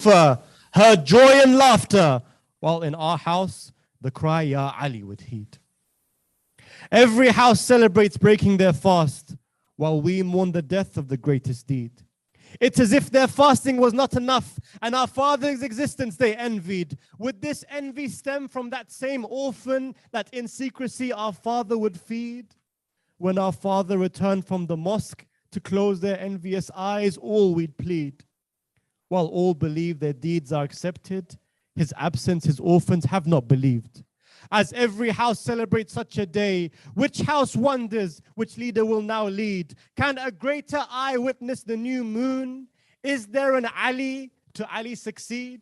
Kufa heard joy and laughter, while in our house the cry Ya Ali would heed. Every house celebrates breaking their fast, while we mourn the death of the greatest deed. It's as if their fasting was not enough, and our father's existence they envied. Would this envy stem from that same orphan that in secrecy our father would feed? When our father returned from the mosque to close their envious eyes, all we'd plead. While all believe their deeds are accepted, his absence his orphans have not believed. As every house celebrates such a day, which house wonders which leader will now lead? Can a greater eye witness the new moon? Is there an Ali to Ali succeed?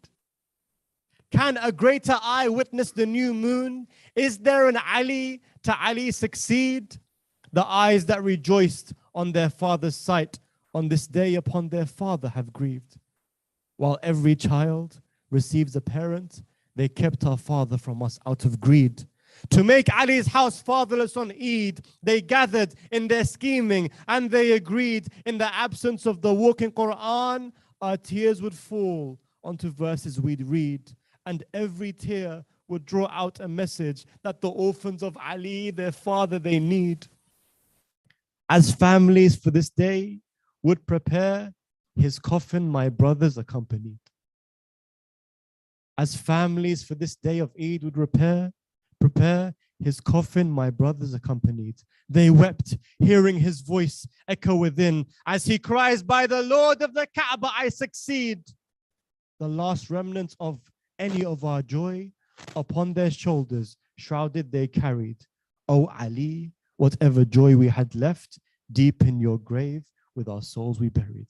Can a greater eye witness the new moon? Is there an Ali to Ali succeed? The eyes that rejoiced on their father's sight on this day upon their father have grieved. While every child receives a parent, they kept our father from us out of greed. To make Ali's house fatherless on Eid, they gathered in their scheming and they agreed. In the absence of the walking Quran, our tears would fall onto verses we'd read, and every tear would draw out a message that the orphans of Ali, their father, they need. As families for this day would prepare, his coffin my brothers accompanied. As families for this day of Eid would prepare, his coffin my brothers accompanied. They wept, hearing his voice echo within, as he cries, by the Lord of the Kaaba I succeed. The last remnants of any of our joy, upon their shoulders shrouded they carried. O Ali, whatever joy we had left, deep in your grave with our souls we buried.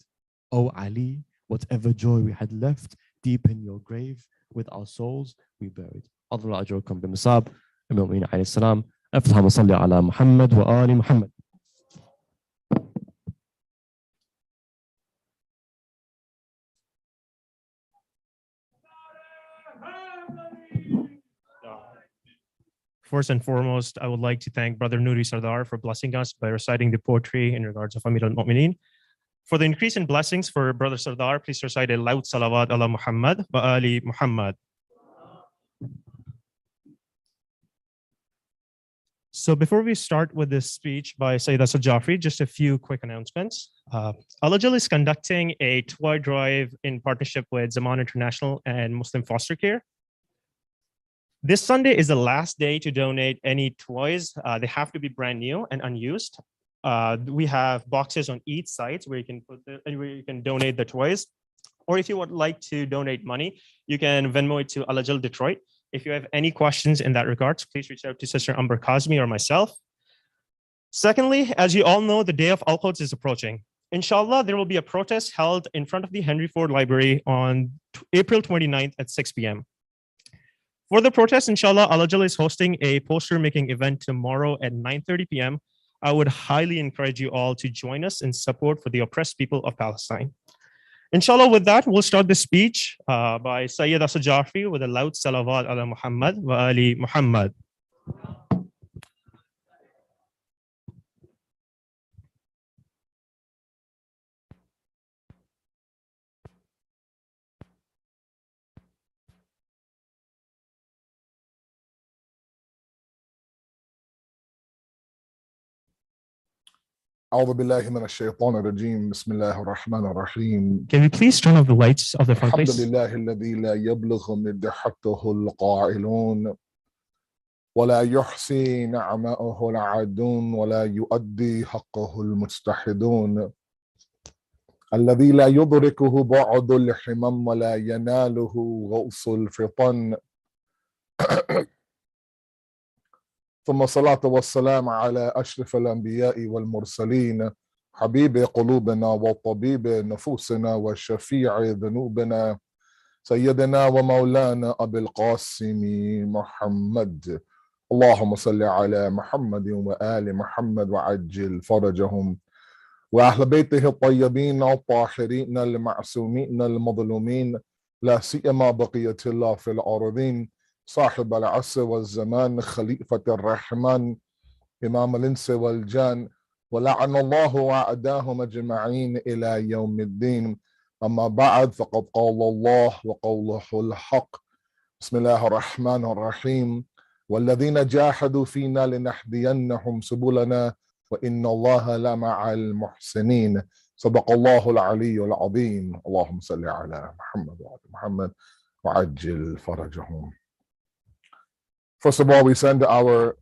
O Ali, whatever joy we had left, deep in your grave with our souls we buried. الله أجركم بمصاب المؤمنين عليه السلام. افتح وصلي على محمد وآل محمد. First and foremost, I would like to thank Brother Nuri Sardar for blessing us by reciting the poetry in regards of Amir al-Mu'mineen. For the increase in blessings for Brother Sardar, please recite a loud salawat ala Muhammad wa ali Muhammad. So before we start with this speech by Sayyid Asad Jafri, just a few quick announcements. Al-Ajal is conducting a toy drive in partnership with Zaman International and Muslim Foster Care. This Sunday is the last day to donate any toys. They have to be brand new and unused. We have boxes on each side where you can donate the toys. Or if you would like to donate money, you can Venmo it to Al-Ajal Detroit. If you have any questions in that regards, please reach out to Sister Amber Kazmi or myself. Secondly, as you all know, the day of Al-Quds is approaching. Inshallah, there will be a protest held in front of the Henry Ford Library on April 29th at 6 p.m. For the protest, inshallah, Al-Ajal is hosting a poster making event tomorrow at 9:30 p.m. I would highly encourage you all to join us in support for the oppressed people of Palestine. Inshallah, with that, we'll start the speech by Sayyid Asad Jafri with a loud salawat ala Muhammad wa ali Muhammad. أعوذ بالله من الشيطان الرجيم بسم الله الرحمن الرحيم. Can we please turn off the lights of the front, please? الحمد لله الذي لا يبلغ مدحته القائلون ولا يحصي نعماءه العادون ولا يؤدي حقه المجتهدون الذي لا يدركه بعد الحمم ولا يناله غوص الفطن ثم الصلاة والسلام على أشرف الأنبياء والمرسلين حبيب قلوبنا وطبيب نفوسنا وشفيع ذنوبنا سيدنا ومولانا أبي القاسم محمد. اللهم صل على محمد وآل محمد وعجل فرجهم وأهل بيته الطيبين الطاهرين المعصومين المظلومين لا سيما بقية الله في الأرضين صاحب العصر والزمان خليفة الرحمن إمام الإنس والجان ولعن الله أعداهم أجمعين إلى يوم الدين. أما بعد فقد قال الله وقوله الحق بسم الله الرحمن الرحيم والذين جاهدوا فينا لنهدينهم سبلنا وإن الله لمع المحسنين صدق الله العلي العظيم اللهم صل على محمد وعلى محمد وعجل فرجهم. First of all, we send our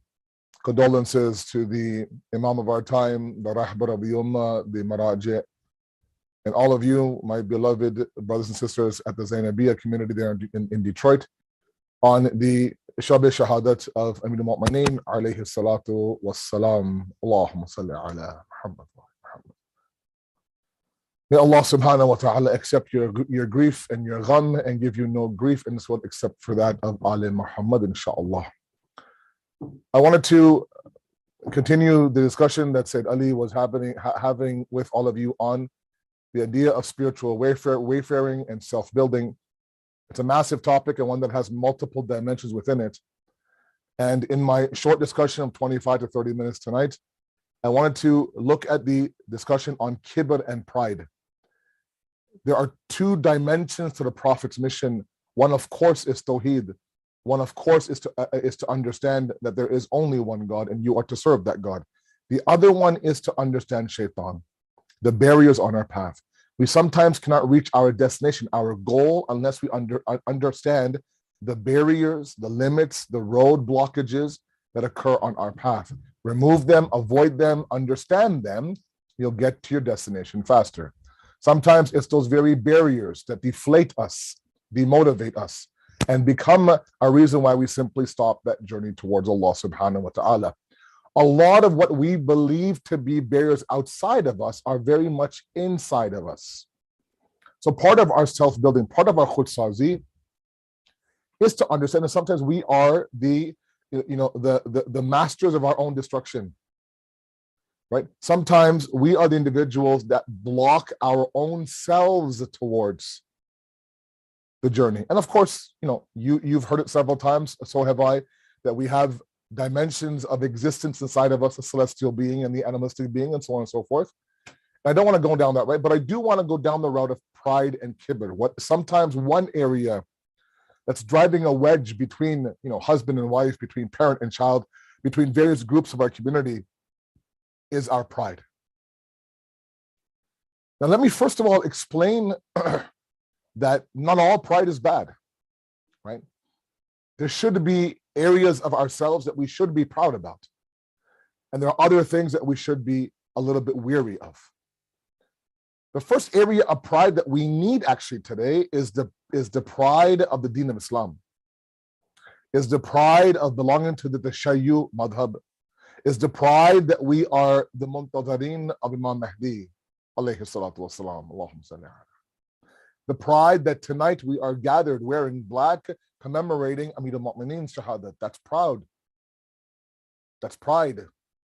condolences to the Imam of our time, the Rahbar of the Ummah, the Maraji, and all of you, my beloved brothers and sisters at the Zainabia community there in Detroit, on the Shab Shahadat of Amir al-Mu'mineen, alayhi salatu wassalam. Allahumma salli ala Muhammad wa Muhammad. May Allah subhanahu wa ta'ala accept your grief and your gham and give you no grief in this world except for that of Ali Muhammad, inshaAllah. I wanted to continue the discussion that Sayyid Ali was having with all of you on the idea of spiritual wayfaring and self-building. It's a massive topic and one that has multiple dimensions within it. And in my short discussion of 25 to 30 minutes tonight, I wanted to look at the discussion on kibr and pride. There are two dimensions to the Prophet's mission. One, of course, is Tawheed. One, of course, is to understand that there is only one God and you are to serve that God. The other one is to understand Shaitan, the barriers on our path. We sometimes cannot reach our destination, our goal, unless we understand the barriers, the limits, the road blockages that occur on our path. Remove them, avoid them, understand them, you'll get to your destination faster. Sometimes it's those very barriers that deflate us, demotivate us, and become a reason why we simply stop that journey towards Allah subhanahu wa ta'ala. A lot of what we believe to be barriers outside of us are very much inside of us. So part of our self-building, part of our khudsazi is to understand that sometimes we are the masters of our own destruction, right? Sometimes we are the individuals that block our own selves towards the journey. And of course, you've heard it several times, so have I, that we have dimensions of existence inside of us, the celestial being and the animalistic being and so on and so forth. I don't want to go down that right, but I do want to go down the route of pride and kibr. What sometimes one area that's driving a wedge between husband and wife, between parent and child, between various groups of our community is our pride. Now let me first of all explain that not all pride is bad, right? There should be areas of ourselves that we should be proud about. And there are other things that we should be a little bit weary of. The first area of pride that we need actually today is the pride of the Deen of Islam, is the pride of belonging to the Tashayyu madhab, is the pride that we are the Muntazareen of Imam Mahdi, alayhi salatu wassalam, Allahumma salli ala. The pride that tonight we are gathered wearing black, commemorating Amir al-Mu'mineen's Shahadat. That's proud. That's pride.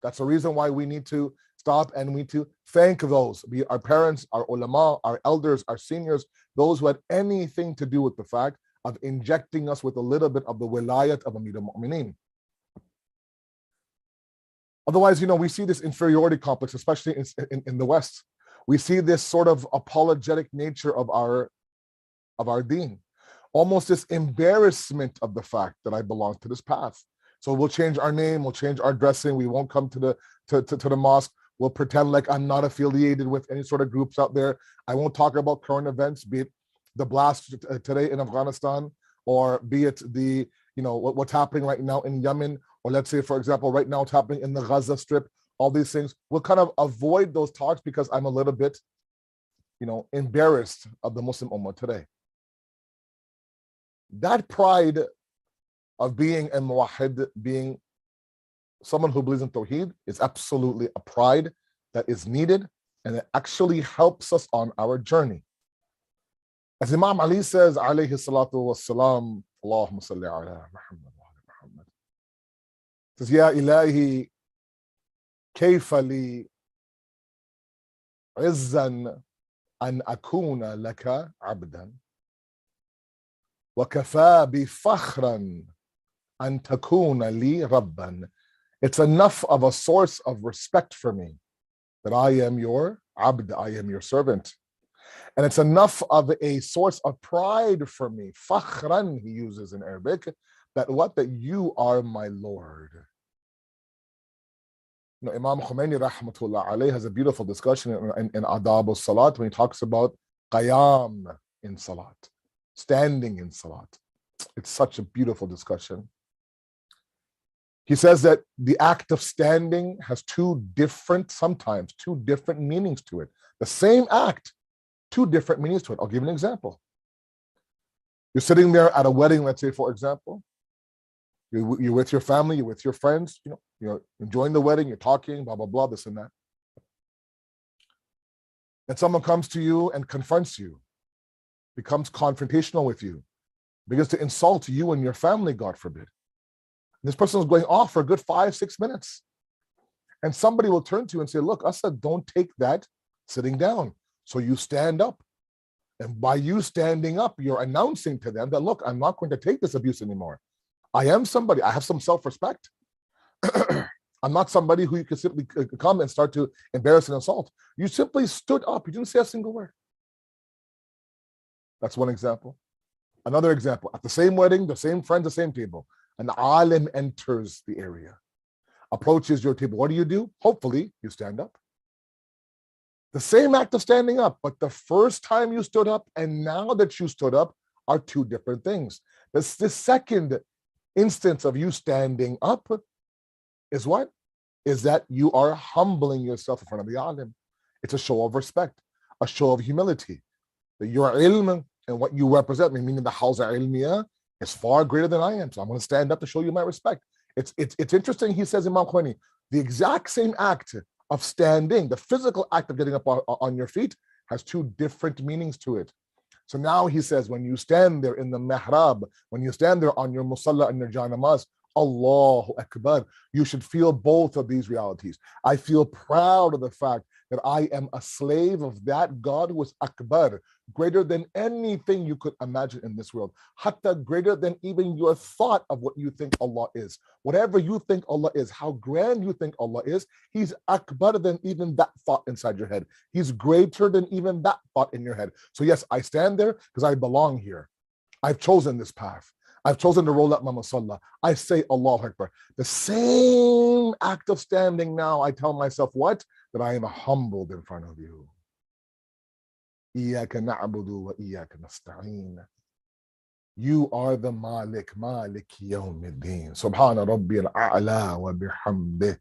That's the reason why we need to stop and we need to thank those, be it our parents, our ulama, our elders, our seniors, those who had anything to do with the fact of injecting us with a little bit of the wilayat of Amir al-Mu'mineen. Otherwise, we see this inferiority complex, especially in the West. We see this sort of apologetic nature of our deen. Almost this embarrassment of the fact that I belong to this path. So we'll change our name, we'll change our dressing, we won't come to the mosque, we'll pretend like I'm not affiliated with any sort of groups out there. I won't talk about current events, be it the blast today in Afghanistan, or be it the, what's happening right now in Yemen, or let's say, for example, right now what's happening in the Gaza Strip, all these things. We'll kind of avoid those talks because I'm a little bit, embarrassed of the Muslim Ummah today. That pride of being a muwahhid, being someone who believes in Tawheed, is absolutely a pride that is needed, and it actually helps us on our journey. As Imam Ali says, alayhi salatu wassalam, Allahumma salli ala Muhammad wa ala Muhammad. Says, Ya ilahi, kayfa li izzan an akuna laka abdan. وَكَفَى بِفَخْرًا أَن تَكُونَ لِي رَبًّا. It's enough of a source of respect for me that I am your abd, I am your servant. And it's enough of a source of pride for me. Fakhran, he uses in Arabic, that you are my Lord. You know, Imam Khomeini rahmatullah alayhi has a beautiful discussion in Adab al-Salat when he talks about qiyam in Salat, standing in Salat. It's such a beautiful discussion. He says that the act of standing has sometimes two different meanings to it. The same act, two different meanings to it. I'll give you an example. You're sitting there at a wedding, let's say, for example. You're with your family, you're with your friends, you're enjoying the wedding, you're talking, blah, blah, blah, this and that. And someone comes to you and confronts you, becomes confrontational with you, begins to insult you and your family, God forbid. And this person is going off for a good 5-6 minutes. And somebody will turn to you and say, look, Asad, don't take that sitting down. So you stand up. And by you standing up, you're announcing to them that, look, I'm not going to take this abuse anymore. I am somebody, I have some self-respect. I'm not somebody who you can simply come and start to embarrass and insult. You simply stood up, you didn't say a single word. That's one example. Another example, at the same wedding, the same friends, the same table, an alim enters the area, approaches your table. What do? Hopefully, you stand up. The same act of standing up, but the first time you stood up and now that you stood up are two different things. The second instance of you standing up is what? Is that you are humbling yourself in front of the alim. It's a show of respect, a show of humility. That your ilm and what you represent, meaning the hawza ilmiya, is far greater than I am. So I'm going to stand up to show you my respect. It's interesting, he says, Imam Khomeini, the exact same act of standing, the physical act of getting up on your feet, has two different meanings to it. So now he says, when you stand there in the mihrab, when you stand there on your musalla and your janamaz, Allahu Akbar, you should feel both of these realities. I feel proud of the fact that I am a slave of that God who is Akbar, greater than anything you could imagine in this world, hatta greater than even your thought of what you think Allah is. Whatever you think Allah is, how grand you think Allah is, He's Akbar than even that thought inside your head. He's greater than even that thought in your head. So yes, I stand there because I belong here. I've chosen this path. I've chosen to roll up my musalla. I say Allahu Akbar. The same act of standing now, I tell myself what? That I am humbled in front of you. إِيَّاكَ نَعْبُدُ وَإِيَّاكَ نَسْتَعِينَ. You are the Malik, Malik Yawmiddin. Subhana Rabbi al-A'la wa bihamdih.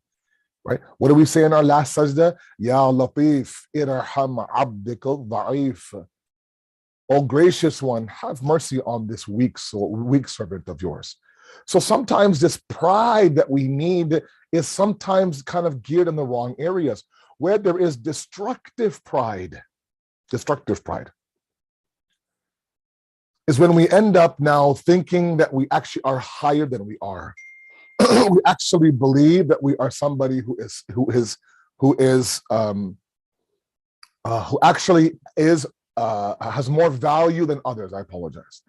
Right? What do we say in our last sajda? Ya Latif, irham abdika al-da'if. Oh, gracious one, have mercy on this weak servant of yours. So sometimes this pride that we need is sometimes kind of geared in the wrong areas, where there is destructive pride is when we end up now thinking that we actually are higher than we are. We actually believe that we are somebody who actually has more value than others. I apologize.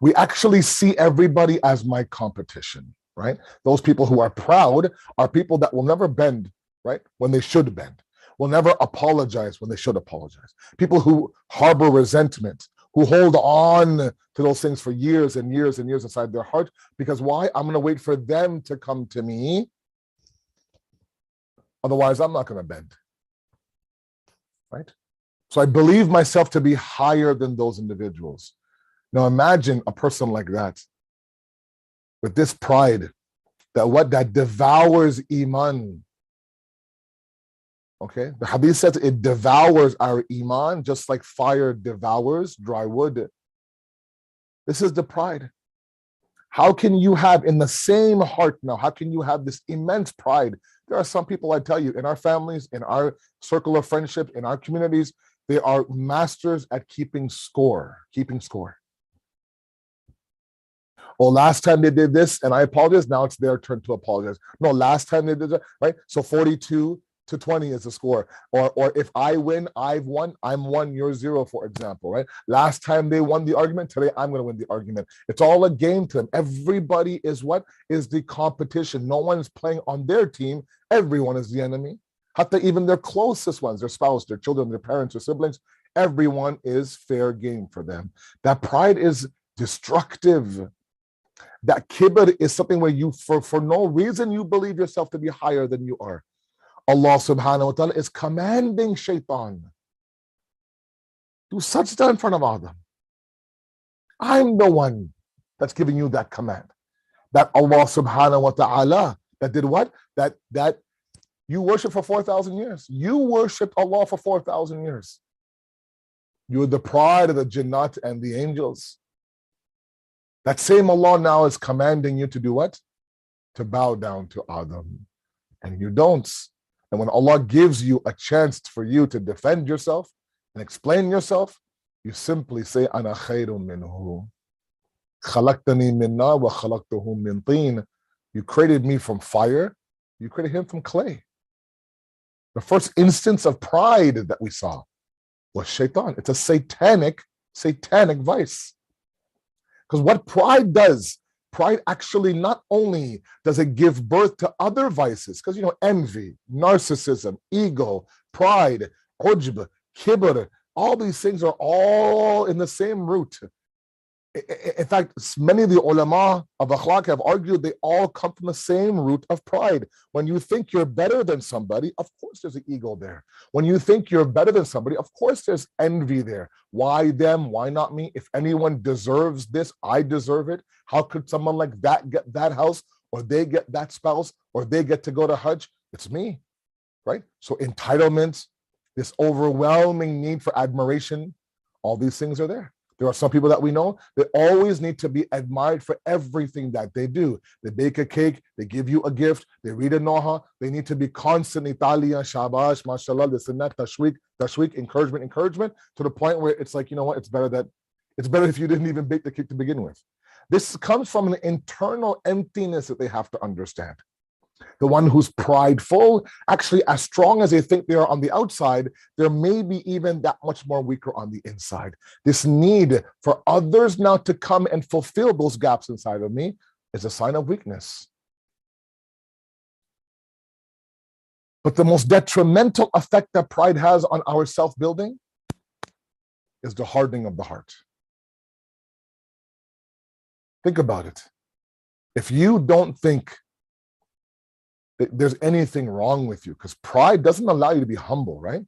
We actually see everybody as my competition, right? Those people who are proud are people that will never bend, right, when they should bend, will never apologize when they should apologize. People who harbor resentment, who hold on to those things for years and years and years inside their heart, because why? I'm going to wait for them to come to me. Otherwise, I'm not going to bend, right? So I believe myself to be higher than those individuals. Now imagine a person like that, with this pride, that devours iman. Okay, the hadith says it devours our iman, just like fire devours dry wood. This is the pride. How can you have in the same heart now, how can you have this immense pride? There are some people, I tell you, in our families, in our circle of friendship, in our communities, they are masters at keeping score. Oh, last time they did this and I apologize, now it's their turn to apologize. No, last time they did that, right? So 42-20 is the score. Or if I win, I've won, I'm 1, you're 0, for example, right? Last time they won the argument, today I'm going to win the argument. It's all a game to them. Everybody is the competition. No one's playing on their team. Everyone is the enemy. Hatta even their closest ones, their spouse, their children, their parents, their siblings, everyone is fair game for them. That pride is destructive. That kibr is something where you, for no reason, you believe yourself to be higher than you are. Allah subhanahu wa ta'ala is commanding shaitan, do sajda in front of Adam. I'm the one that's giving you that command. That Allah subhanahu wa ta'ala, that did what? That you worship for 4,000 years. You worshiped Allah for 4,000 years. You're the pride of the jinnat and the angels. That same Allah now is commanding you to do what? To bow down to Adam. And you don't. And when Allah gives you a chance for you to defend yourself and explain yourself, you simply say, Ana khayrun minhu. Khalaqtani min nar wa khalaqtahu min teen. You created me from fire. You created him from clay. The first instance of pride that we saw was shaitan. It's a satanic vice. Because what pride does, pride actually not only does it give birth to other vices, because envy, narcissism, ego, pride, ujb, kibr, all these things are all in the same root. In fact, many of the ulama of akhlaq have argued they all come from the same root of pride. When you think you're better than somebody, of course there's an ego there. When you think you're better than somebody, of course there's envy there. Why them? Why not me? If anyone deserves this, I deserve it. How could someone like that get that house, or they get that spouse, or they get to go to Hajj? It's me, right? So entitlement, this overwhelming need for admiration, all these things are there. There are some people that we know, they always need to be admired for everything that they do. They bake a cake, they give you a gift, they read a noha, they need to be constantly taliya, shabash, mashallah, this and that, tashweek, encouragement, to the point where it's like, you know what, it's better if you didn't even bake the cake to begin with. This comes from an internal emptiness that they have to understand. The one who's prideful, actually, as strong as they think they are on the outside, they're maybe even that much more weaker on the inside. This need for others now to come and fulfill those gaps inside of me is a sign of weakness. But the most detrimental effect that pride has on our self-building is the hardening of the heart. Think about it. If you don't think there's anything wrong with you, because pride doesn't allow you to be humble, right?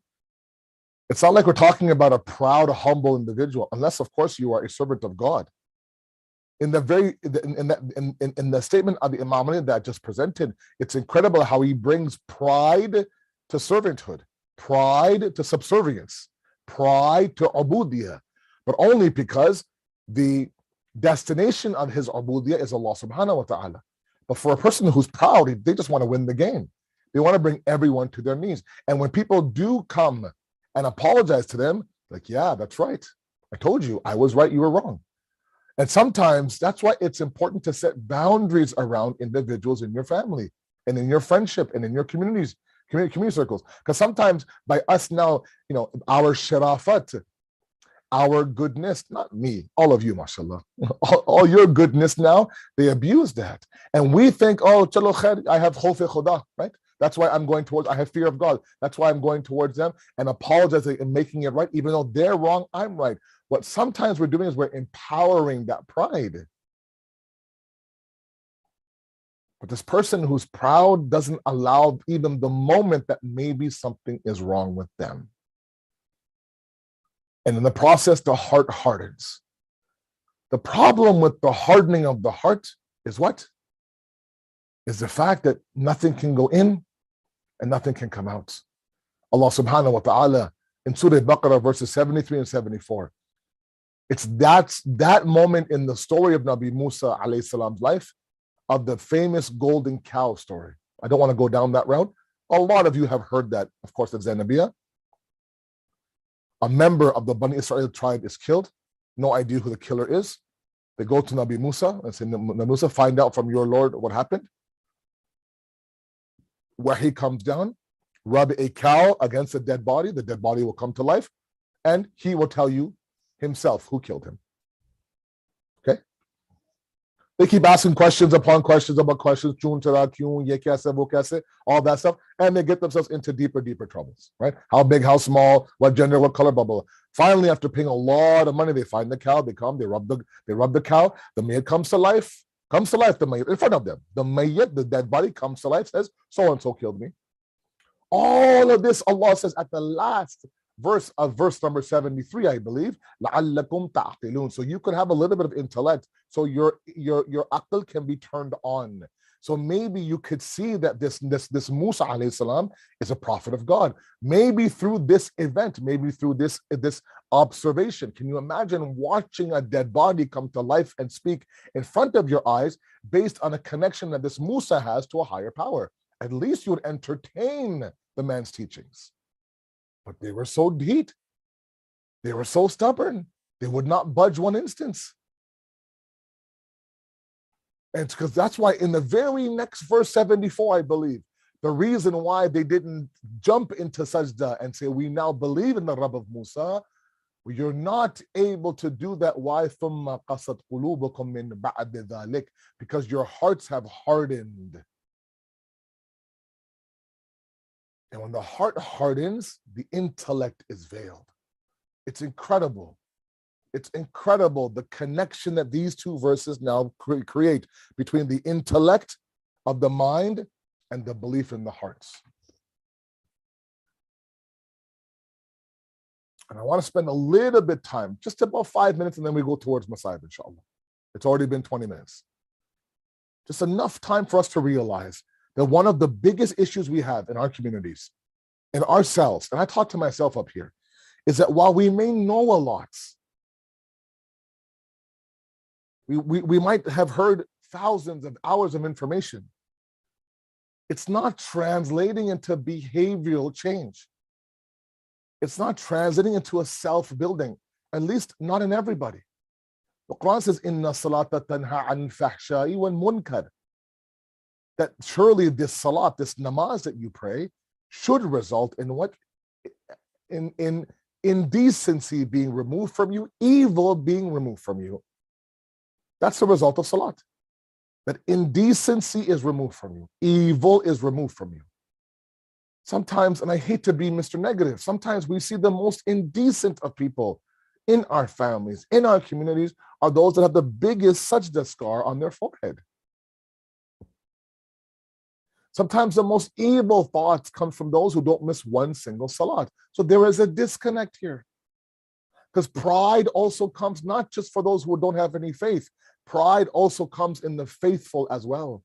It's not like we're talking about a proud, humble individual, unless, of course, you are a servant of God. In the statement of the Imam Ali that I just presented, it's incredible how he brings pride to servanthood, pride to subservience, pride to ubudiyah, but only because the destination of his ubudiyah is Allah subhanahu wa ta'ala. But for a person who's proud, they just want to win the game. They want to bring everyone to their knees. And when people do come and apologize to them, like, yeah, that's right. I told you, I was right, you were wrong. And sometimes that's why it's important to set boundaries around individuals in your family and in your friendship and in your community circles. Because sometimes by us now, our sharafat, our goodness, not me, all of you, mashallah, all your goodness now, they abuse that. And we think, oh, chalo khair, I have khawf khuda, right? That's why I'm going towards, I have fear of God. That's why I'm going towards them and apologizing and making it right. Even though they're wrong, I'm right. What sometimes we're doing is we're empowering that pride. But this person who's proud doesn't allow even the moment that maybe something is wrong with them. And in the process, the heart hardens. The problem with the hardening of the heart is what? Is the fact that nothing can go in and nothing can come out. Allah subhanahu wa ta'ala in Surah Baqarah verses 73 and 74. It's that moment in the story of Nabi Musa alayhi salam's life of the famous golden cow story. I don't want to go down that route. A lot of you have heard that, of course, at Zainabia. A member of the Bani Israel tribe is killed. No idea who the killer is. They go to Nabi Musa and say, Nabi Musa, find out from your Lord what happened. Where he comes down, rub a cow against the dead body will come to life, and he will tell you himself who killed him. Okay? They keep asking questions upon questions about questions, all that stuff, and they get themselves into deeper troubles, right? How big, how small, what gender, what color, blah, blah, blah. Finally, after paying a lot of money, they find the cow, they rub the cow, the mayyit comes to life, the mayyit in front of them. The mayyit, the dead body, comes to life, says, so-and-so killed me. All of this, Allah says at the last verse of verse number 73, I believe, لَعَلَّكُمْ تَعْقِلُونَ. So you could have a little bit of intellect, so your aql can be turned on. So maybe you could see that this Musa alayhi salam is a prophet of God. Maybe through this event, maybe through this observation. Can you imagine watching a dead body come to life and speak in front of your eyes based on a connection that this Musa has to a higher power? At least you would entertain the man's teachings. But they were so deep. They were so stubborn. They would not budge one instance. And because that's why in the very next verse 74, I believe, the reason why they didn't jump into sajda and say, we now believe in the Rabb of Musa, you're not able to do that. Why? ثُمَّ قَسَتْ قُلُوبُكُم مِّن بَعْدِ ذَلِكَ, because your hearts have hardened. And when the heart hardens, the intellect is veiled. It's incredible. It's incredible the connection that these two verses now create between the intellect of the mind and the belief in the hearts. And I want to spend a little bit time, just about 5 minutes, and then we go towards Masayib, inshallah. It's already been 20 minutes. Just enough time for us to realize that one of the biggest issues we have in our communities, in ourselves, and I talk to myself up here, is that while we may know a lot, we might have heard thousands of hours of information, it's not translating into behavioral change. It's not translating into a self-building, at least not in everybody. The Quran says, Inna salata tanha an fahsha'i wal munkar. That surely this salat, this namaz that you pray, should result in what? In indecency being removed from you, evil being removed from you. That's the result of salat. That indecency is removed from you, evil is removed from you. Sometimes, and I hate to be Mr. Negative, sometimes we see the most indecent of people in our families, in our communities, are those that have the biggest sajda scar on their forehead. Sometimes the most evil thoughts come from those who don't miss one single salat. So there is a disconnect here. Because pride also comes not just for those who don't have any faith. Pride also comes in the faithful as well.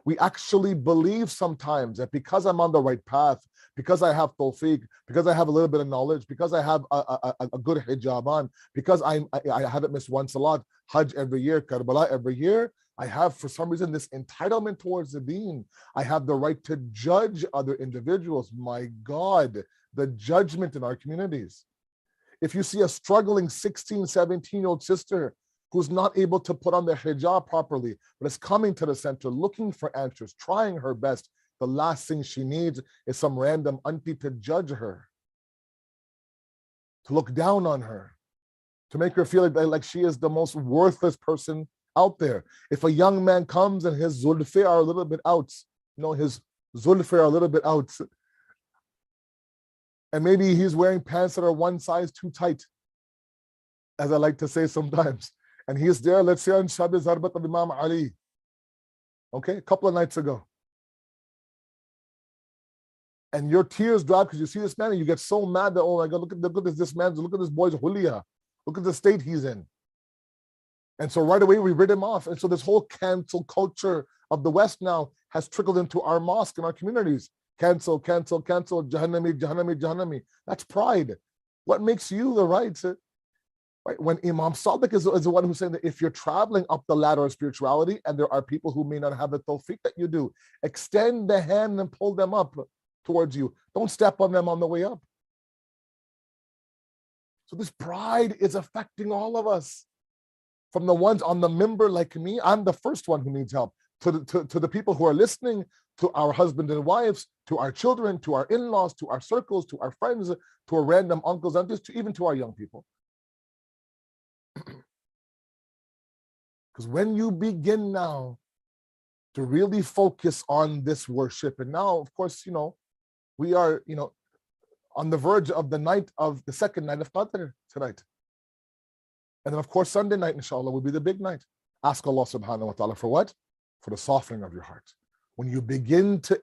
We actually believe sometimes that because I'm on the right path, because I have tawfiq, because I have a little bit of knowledge, because I have a good hijab on, because I haven't missed one salat, Hajj every year, Karbala every year, I have for some reason this entitlement towards the deen. I have the right to judge other individuals. My God, the judgment in our communities. If you see a struggling 16, 17-year-old sister who's not able to put on their hijab properly, but is coming to the center, looking for answers, trying her best, the last thing she needs is some random auntie to judge her, to look down on her, to make her feel like she is the most worthless person out there. If a young man comes and his zulfi are a little bit out, his zulfi are a little bit out, and maybe he's wearing pants that are one size too tight, as I like to say sometimes, and he's there, let's say on Shabi Zarbat of Imam Ali, okay, a couple of nights ago, and your tears drop because you see this man and you get so mad that, oh my God, look at this man, look at this boy's huliya, look at the state he's in. And so right away we rid him off. And so this whole cancel culture of the West now has trickled into our mosque and our communities. Cancel, cancel, cancel, Jahannami, Jahannami, Jahannami. That's pride. What makes you the right? Right? When Imam Sadiq is the one who's saying that if you're traveling up the ladder of spirituality and there are people who may not have the tawfiq that you do, extend the hand and pull them up towards you. Don't step on them on the way up. So this pride is affecting all of us. From the ones on the mimbar like me, I'm the first one who needs help. To the people who are listening, to our husbands and wives, to our children, to our in-laws, to our circles, to our friends, to our random uncles, aunties, even to our young people. Because when you begin now to really focus on this worship, and now, of course, we are, on the verge of the second night of Qadr tonight. And then, of course, Sunday night, inshallah, will be the big night. Ask Allah subhanahu wa ta'ala for what? For the softening of your heart. When you begin to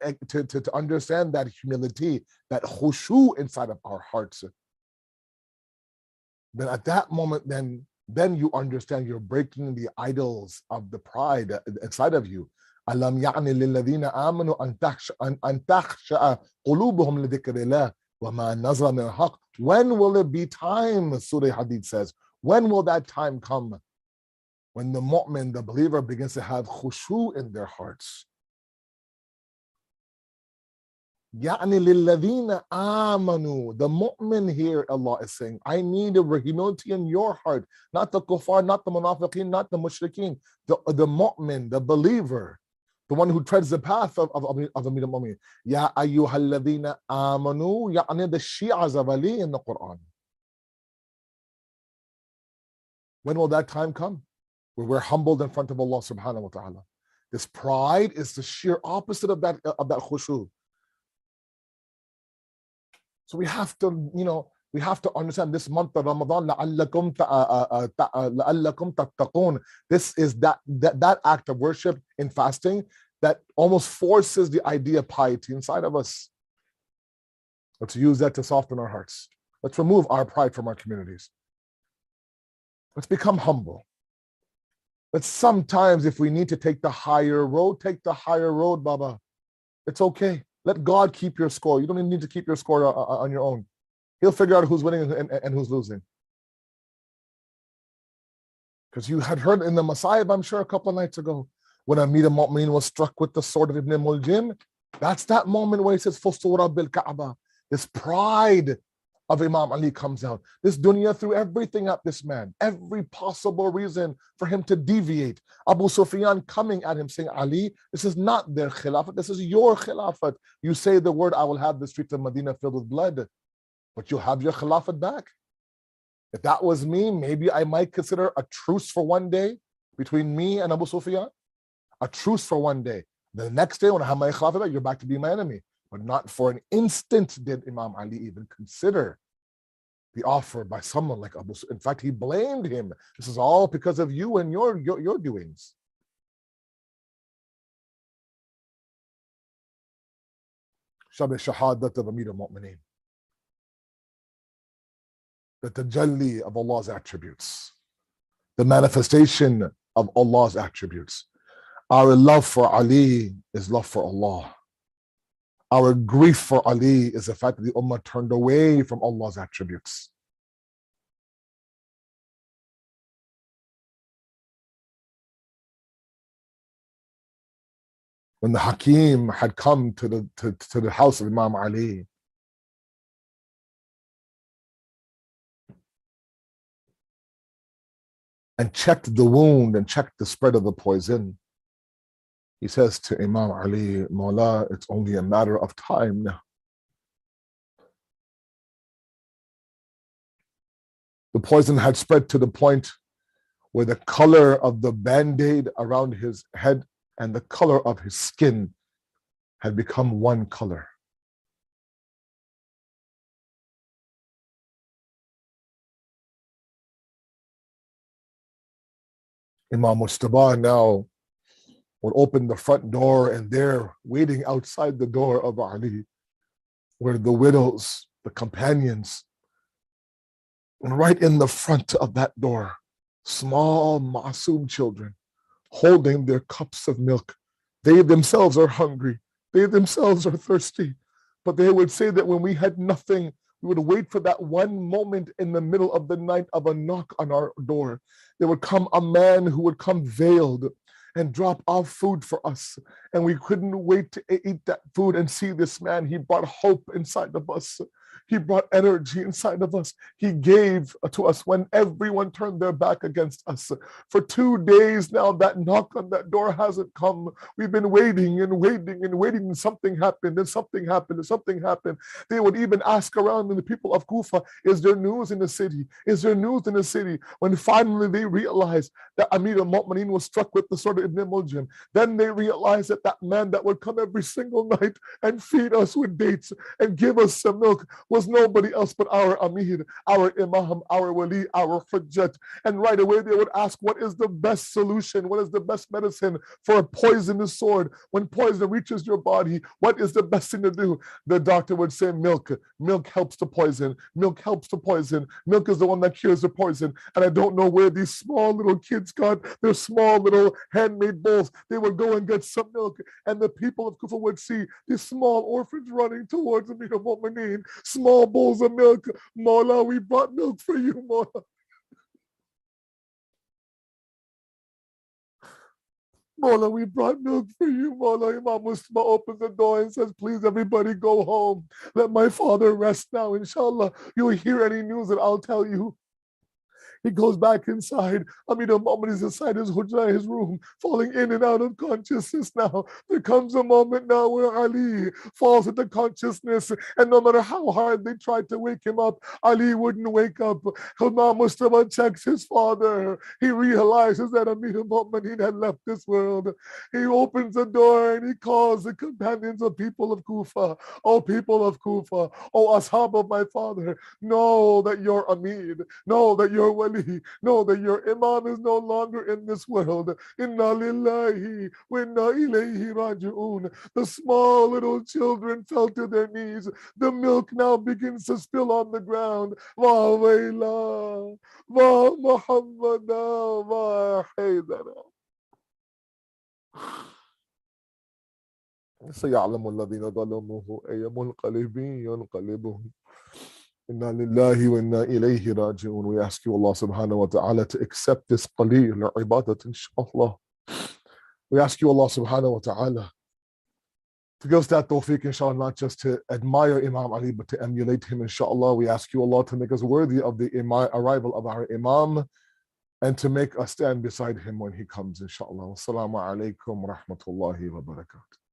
understand that humility, that khushu inside of our hearts, then at that moment, then you understand you're breaking the idols of the pride inside of you. Alam ya'ni lilladhina amanu an takhsha'a qulubuhum lidhikrillah wa ma nazala min al-haq. When will it be time, Surah Hadid says, when will that time come? When the mu'min, the believer, begins to have khushu in their hearts. Ya'ni lilladhina amanu. The mu'min here, Allah is saying, I need a humility in your heart. Not the kuffar, not the munafiqeen, not the mushrikeen. The mu'min, the believer, the one who treads the path of the mu'min. Ya ayyuhalladhina amanu. Ya'ni the Shi'as of Ali in the Quran. When will that time come? Where we're humbled in front of Allah subhanahu wa ta'ala. This pride is the sheer opposite of that khushu. So we have to understand this month of Ramadan, لَعَلَّكُمْ تَتَّقُونَ. This is that act of worship in fasting that almost forces the idea of piety inside of us. Let's use that to soften our hearts. Let's remove our pride from our communities. Let's become humble. Let's sometimes, if we need to take the higher road, take the higher road, Baba. It's okay. Let God keep your score. You don't even need to keep your score on your own. He'll figure out who's winning and who's losing. Because you had heard in the Messiah, I'm sure, a couple of nights ago, when Amir al-Mu'mineen was struck with the sword of Ibn Muljim, that's that moment where he says, Fustu Rabbil Ka'bah. This pride of Imam Ali comes out. This dunya threw everything at this man, every possible reason for him to deviate. Abu Sufyan coming at him saying, Ali, this is not their khilafat, this is your khilafat. You say the word, I will have the streets of Medina filled with blood, but you'll have your khilafat back. If that was me, maybe I might consider a truce for one day between me and Abu Sufyan. A truce for one day. The next day when I have my khilafat back, you're back to be my enemy. But not for an instant did Imam Ali even consider the offer by someone like Abu Sufyan. In fact, he blamed him. This is all because of you and your doings. Shab Shahadat of Amir al-Mu'mineen. The tajalli of Allah's attributes. The manifestation of Allah's attributes. Our love for Ali is love for Allah. Our grief for Ali is the fact that the Ummah turned away from Allah's attributes. When the Hakim had come to the house of Imam Ali, and checked the wound and checked the spread of the poison, he says to Imam Ali, Mawla, it's only a matter of time now. The poison had spread to the point where the color of the band-aid around his head and the color of his skin had become one color. Imam Mujtaba now would open the front door, and there, waiting outside the door of Ali, were the widows, the companions. And right in the front of that door, small Ma'soom children holding their cups of milk. They themselves are hungry. They themselves are thirsty. But they would say that when we had nothing, we would wait for that one moment in the middle of the night of a knock on our door. There would come a man who would come veiled and drop off food for us. And we couldn't wait to eat that food and see this man. He brought hope inside of us. He brought energy inside of us. He gave to us when everyone turned their back against us. For 2 days now, that knock on that door hasn't come. We've been waiting and waiting and waiting, and something happened, and something happened, and something happened. They would even ask around the people of Kufa, is there news in the city? Is there news in the city? When finally they realized that Amir al-Mu'mineen was struck with the sword of Ibn Muljam, then they realized that that man that would come every single night and feed us with dates and give us some milk was nobody else but our Amir, our Imam, our Wali, our Hujjat. And right away they would ask, what is the best solution? What is the best medicine for a poisonous sword? When poison reaches your body, what is the best thing to do? The doctor would say milk. Milk helps to poison. Milk helps to poison. Milk is the one that cures the poison. And I don't know where these small little kids got their small little handmade bowls. They would go and get some milk, and the people of Kufa would see these small orphans running towards Amir al-Mu'mineen, small bowls of milk. Mawla, we brought milk for you, Mawla. Mawla, we brought milk for you, Mawla. Imam Mustafa opens the door and says, please, everybody go home. Let my father rest now. Inshallah, you'll hear any news that I'll tell you. He goes back inside. Amir al-Mu'min is inside his hujra, his room, falling in and out of consciousness now. There comes a moment now where Ali falls into consciousness, and no matter how hard they tried to wake him up, Ali wouldn't wake up. Imam Mustafa checks his father. He realizes that Amir al-Mu'min had left this world. He opens the door and he calls the companions of people of Kufa. Oh, people of Kufa, oh, ashab of my father, know that your Amir, know that your Wali, know that your Imam is no longer in this world. Inna lillahi wa inna ilayhi raji'un. The small little children fell to their knees. The milk now begins to spill on the ground. Va wayla, va Muhammada, va Haydara. سيعلم الذين ظلموا أي منقلب ينقلبون. Inna lillahi wa inna ilayhi raji'un. We ask you, Allah subhanahu wa ta'ala, to accept this qaleel ibadat, inshallah. We ask you, Allah subhanahu wa ta'ala, to give us that tawfiq, inshallah, not just to admire Imam Ali, but to emulate him, inshallah. We ask you, Allah, to make us worthy of the arrival of our Imam and to make us stand beside him when he comes, inshallah. Wassalamu alaikum wa rahmatullahi wa barakatuh.